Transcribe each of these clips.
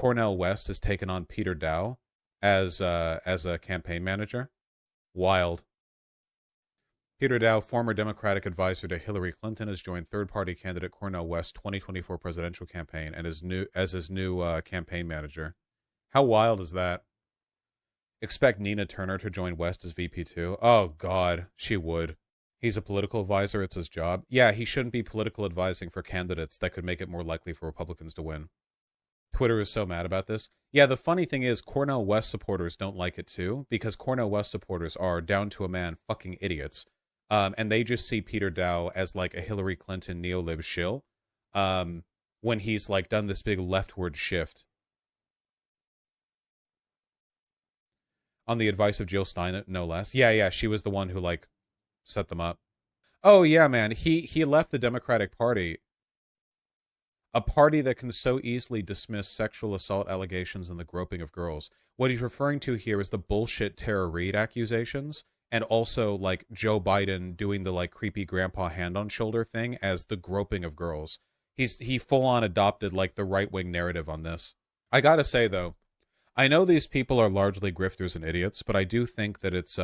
Cornel West has taken on Peter Dow as a campaign manager. Wild. Peter Dow, former Democratic advisor to Hillary Clinton, has joined third-party candidate Cornel West's 2024 presidential campaign and as his new campaign manager. How wild is that? Expect Nina Turner to join West as VP too. Oh God, she would. He's a political advisor. It's his job. Yeah, he shouldn't be political advising for candidates that could make it more likely for Republicans to win. Twitter is so mad about this. Yeah, the funny thing is Cornel West supporters don't like it too, because Cornel West supporters are, down to a man, fucking idiots. And they just see Peter Dow as like a Hillary Clinton neo-lib shill when he's like done this big leftward shift. On the advice of Jill Stein, no less. Yeah, she was the one who like set them up. Oh yeah, man, he left the Democratic Party, a party that can so easily dismiss sexual assault allegations and the groping of girls. What he's referring to here is the bullshit Tara Reade accusations, and also like Joe Biden doing the like creepy grandpa hand on shoulder thing as the groping of girls. He full on adopted like the right wing narrative on this. I gotta say though, I know these people are largely grifters and idiots, but I do think that it's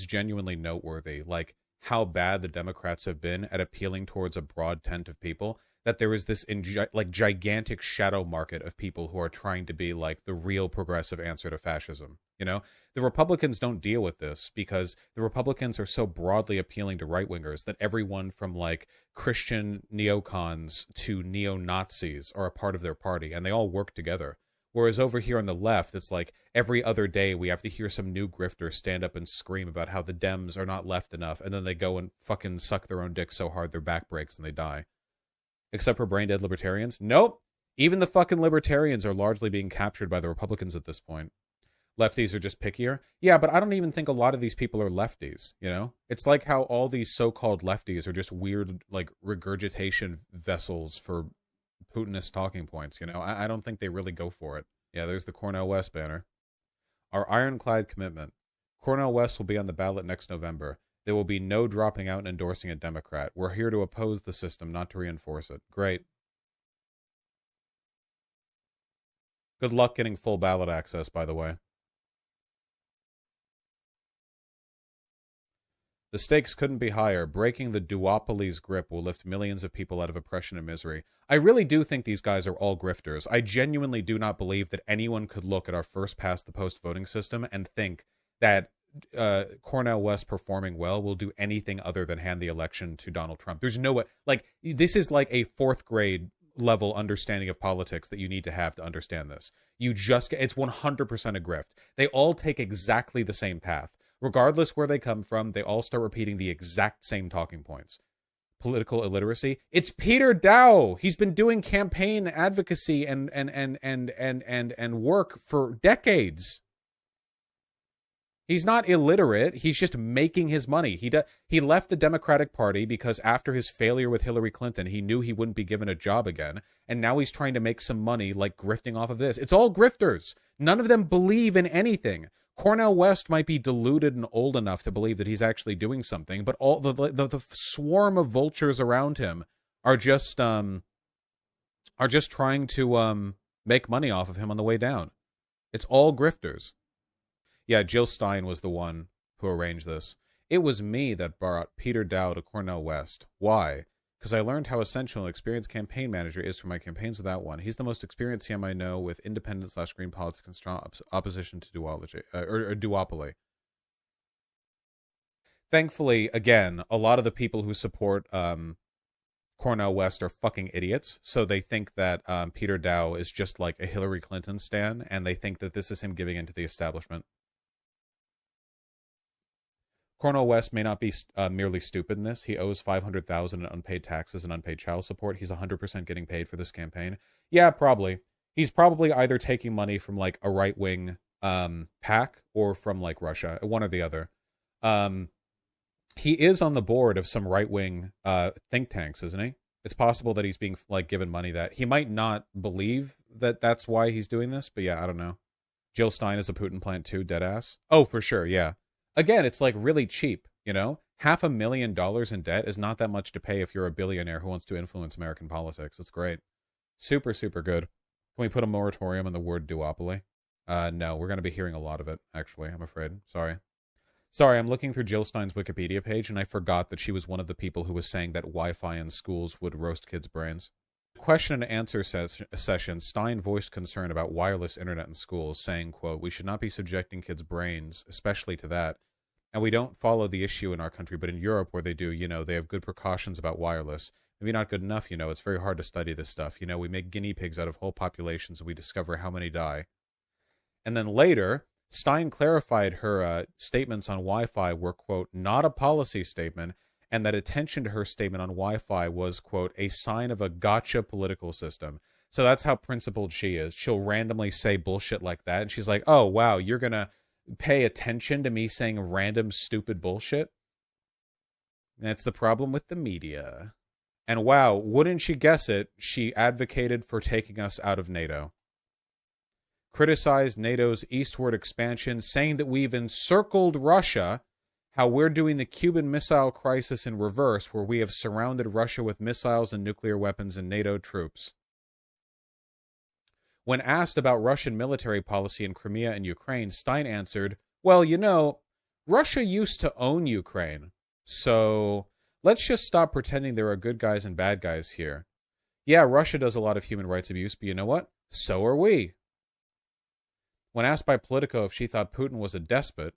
genuinely noteworthy, like how bad the Democrats have been at appealing towards a broad tent of people, that there is this like gigantic shadow market of people who are trying to be like the real progressive answer to fascism. You know, the Republicans don't deal with this because the Republicans are so broadly appealing to right-wingers that everyone from like Christian neocons to neo-Nazis are a part of their party, and they all work together. Whereas over here on the left, it's like every other day we have to hear some new grifter stand up and scream about how the Dems are not left enough, and then they go and fucking suck their own dick so hard their back breaks and they die. Except for brain-dead libertarians? Nope! Even the fucking libertarians are largely being captured by the Republicans at this point. Lefties are just pickier? Yeah, but I don't even think a lot of these people are lefties, you know? It's like how all these so-called lefties are just weird, like, regurgitation vessels for Putinist talking points, you know? I don't think they really go for it. Yeah, there's the Cornel West banner. Our ironclad commitment. Cornel West will be on the ballot next November. There will be no dropping out and endorsing a Democrat. We're here to oppose the system, not to reinforce it. Great. Good luck getting full ballot access, by the way. The stakes couldn't be higher. Breaking the duopoly's grip will lift millions of people out of oppression and misery. I really do think these guys are all grifters. I genuinely do not believe that anyone could look at our first past the post voting system and think that Cornel West performing well will do anything other than hand the election to Donald Trump. There's no way. Like, this is like a fourth grade level understanding of politics that you need to understand this. You just get, it's 100% a grift. They all take exactly the same path. Regardless where they come from, they all start repeating the exact same talking points. Political illiteracy. It's Peter Dow. He's been doing campaign advocacy and work for decades. He's not illiterate. He's just making his money. He left the Democratic Party because after his failure with Hillary Clinton, he knew he wouldn't be given a job again. And now he's trying to make some money, like grifting off of this. It's all grifters. None of them believe in anything. Cornel West might be deluded and old enough to believe that he's actually doing something, but all the swarm of vultures around him are just trying to make money off of him on the way down. It's all grifters. Yeah, Jill Stein was the one who arranged this. It was me that brought Peter Dow to Cornel West. Why? Because I learned how essential an experienced campaign manager is for my campaigns without one. He's the most experienced CM I know with independent/green politics and strong opposition to duopoly. Thankfully, again, a lot of the people who support Cornel West are fucking idiots, so they think that Peter Dow is just like a Hillary Clinton stan, and they think that this is him giving into the establishment. Cornel West may not be merely stupid in this. He owes $500,000 in unpaid taxes and unpaid child support. He's 100% getting paid for this campaign. Yeah, probably. He's probably either taking money from like a right-wing PAC or from like Russia, one or the other. He is on the board of some right-wing think tanks, isn't he? It's possible that he's being like given money that he might not believe that that's why he's doing this, but yeah, I don't know. Jill Stein is a Putin plant too, deadass. Oh, for sure, yeah. Again, it's like really cheap, you know? $500,000 in debt is not that much to pay if you're a billionaire who wants to influence American politics. It's great. Super, super good. Can we put a moratorium on the word duopoly? No, we're going to be hearing a lot of it, actually, I'm afraid. Sorry. Sorry, I'm looking through Jill Stein's Wikipedia page, and I forgot that she was one of the people who was saying that Wi-Fi in schools would roast kids' brains. Question and answer session, Stein voiced concern about wireless internet in schools, saying, quote, "We should not be subjecting kids' brains, especially to that. And we don't follow the issue in our country, but in Europe where they do, they have good precautions about wireless. Maybe not good enough, it's very hard to study this stuff. We make guinea pigs out of whole populations and we discover how many die." And then later, Stein clarified her statements on Wi-Fi were, quote, "not a policy statement," and that attention to her statement on Wi-Fi was, quote, "a sign of a gotcha political system." So that's how principled she is. She'll randomly say bullshit like that, and she's like, "Oh, wow, you're going to pay attention to me saying random stupid bullshit?" That's the problem with the media. And wow, wouldn't you guess it, she advocated for taking us out of NATO. Criticized NATO's eastward expansion, saying that we've encircled Russia, how we're doing the Cuban Missile Crisis in reverse, where we have surrounded Russia with missiles and nuclear weapons and NATO troops. When asked about Russian military policy in Crimea and Ukraine, Stein answered, "Well, Russia used to own Ukraine, so let's just stop pretending there are good guys and bad guys here. Yeah, Russia does a lot of human rights abuse, but you know what? So are we." When asked by Politico if she thought Putin was a despot,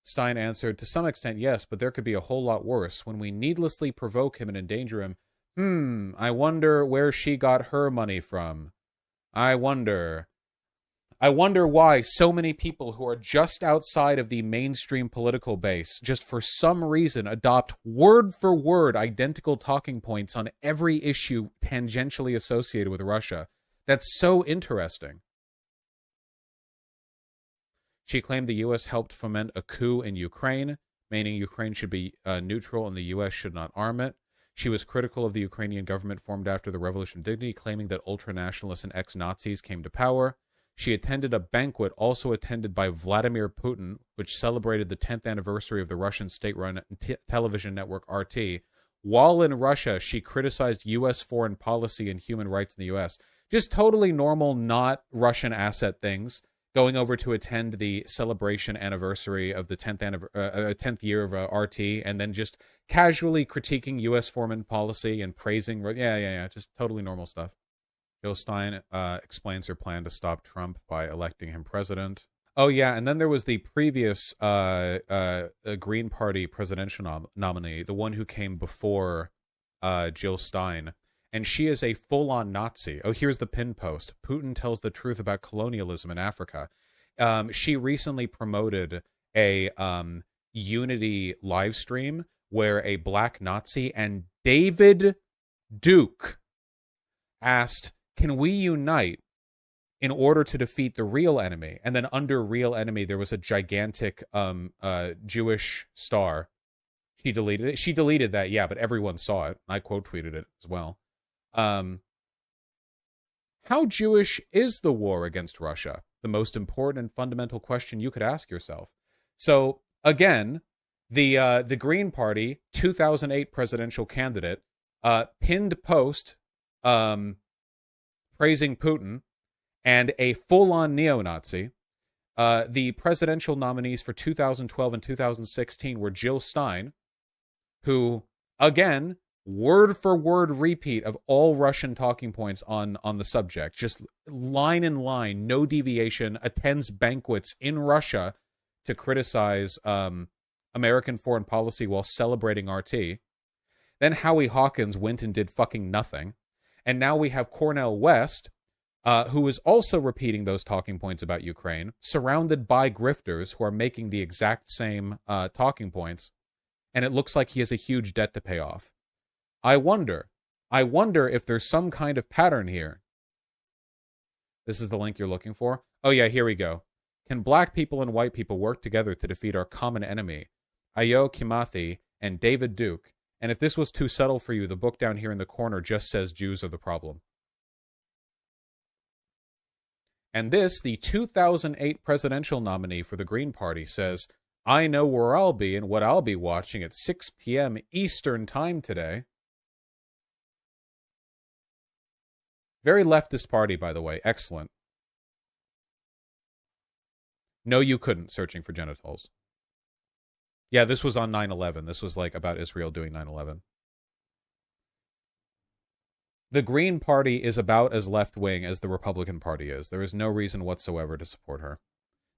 Stein answered, "To some extent, yes, but there could be a whole lot worse. When we needlessly provoke him and endanger him, I wonder where she got her money from. I wonder why so many people who are just outside of the mainstream political base just for some reason adopt word for word identical talking points on every issue tangentially associated with Russia. That's so interesting." She claimed the U.S. helped foment a coup in Ukraine, meaning Ukraine should be neutral and the U.S. should not arm it. She was critical of the Ukrainian government formed after the Revolution of Dignity, claiming that ultranationalists and ex-Nazis came to power. She attended a banquet also attended by Vladimir Putin, which celebrated the 10th anniversary of the Russian state-run television network RT. While in Russia, she criticized U.S. foreign policy and human rights in the U.S. Just totally normal, not Russian asset things. Going over to attend the celebration anniversary of the 10th year of RT, and then just casually critiquing U.S. foreign policy and praising. Yeah. Just totally normal stuff. Jill Stein explains her plan to stop Trump by electing him president. Oh, yeah, and then there was the previous Green Party presidential nominee, the one who came before Jill Stein. And she is a full-on Nazi. Oh, here's the pin post. Putin tells the truth about colonialism in Africa. She recently promoted a Unity live stream where a black Nazi and David Duke asked, "Can we unite in order to defeat the real enemy?" And then under real enemy, there was a gigantic Jewish star. She deleted it. She deleted that, yeah, but everyone saw it. I quote tweeted it as well. How Jewish is the war against Russia? The most important and fundamental question you could ask yourself. So again, the Green Party 2008 presidential candidate pinned post praising Putin and a full-on neo-Nazi. The presidential nominees for 2012 and 2016 were Jill Stein, who again, word for word repeat of all Russian talking points on the subject, just line in line, no deviation, attends banquets in Russia to criticize American foreign policy while celebrating RT. Then Howie Hawkins went and did fucking nothing. And now we have Cornel West, who is also repeating those talking points about Ukraine, surrounded by grifters who are making the exact same talking points. And it looks like he has a huge debt to pay off. I wonder if there's some kind of pattern here. This is the link you're looking for. Oh yeah, here we go. Can black people and white people work together to defeat our common enemy? Ayo Kimathi and David Duke. And if this was too subtle for you, the book down here in the corner just says Jews are the problem. And this, the 2008 presidential nominee for the Green Party, says, "I know where I'll be and what I'll be watching at 6 p.m. Eastern Time today." Very leftist party, by the way. Excellent. No, you couldn't, searching for genitals. Yeah, this was on 9/11. This was like about Israel doing 9/11. The Green Party is about as left-wing as the Republican Party is. There is no reason whatsoever to support her.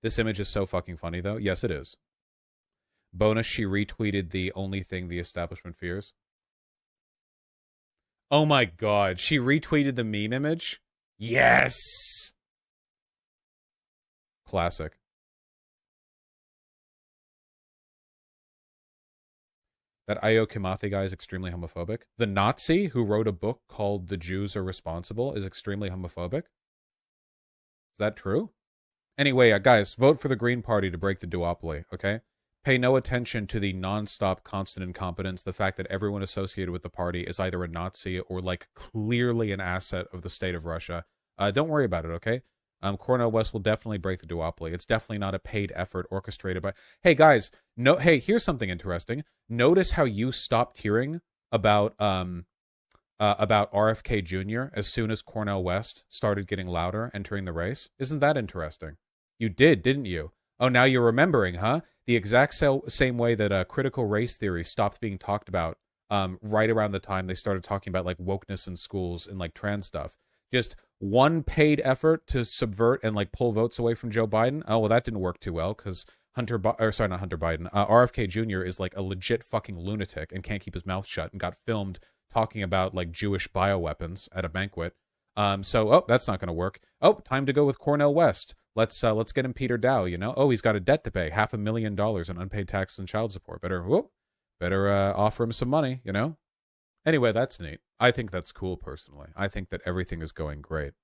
This image is so fucking funny, though. Yes, it is. Bonus, she retweeted the only thing the establishment fears. Oh my god, she retweeted the meme image? Yes! Classic. That Ayo Kimathi guy is extremely homophobic. The Nazi who wrote a book called The Jews Are Responsible is extremely homophobic. Is that true? Anyway, guys, vote for the Green Party to break the duopoly, okay? Pay no attention to the non-stop constant incompetence, the fact that everyone associated with the party is either a Nazi or, like, clearly an asset of the state of Russia. Don't worry about it, okay? Cornel West will definitely break the duopoly. It's definitely not a paid effort orchestrated by... Hey, guys, no. Hey, here's something interesting. Notice how you stopped hearing about RFK Jr. as soon as Cornel West started getting louder entering the race? Isn't that interesting? You did, didn't you? Oh, now you're remembering, huh? The exact same way that critical race theory stopped being talked about right around the time they started talking about, like, wokeness in schools and, like, trans stuff. Just one paid effort to subvert and, like, pull votes away from Joe Biden. Oh, well, that didn't work too well because RFK Jr. is, like, a legit fucking lunatic and can't keep his mouth shut and got filmed talking about, like, Jewish bioweapons at a banquet. So that's not going to work. Oh, time to go with Cornel West. Let's get him Peter Dow, you know? Oh, he's got a debt to pay, $500,000 in unpaid taxes and child support. Better offer him some money, you know? Anyway, that's neat. I think that's cool, personally. I think that everything is going great.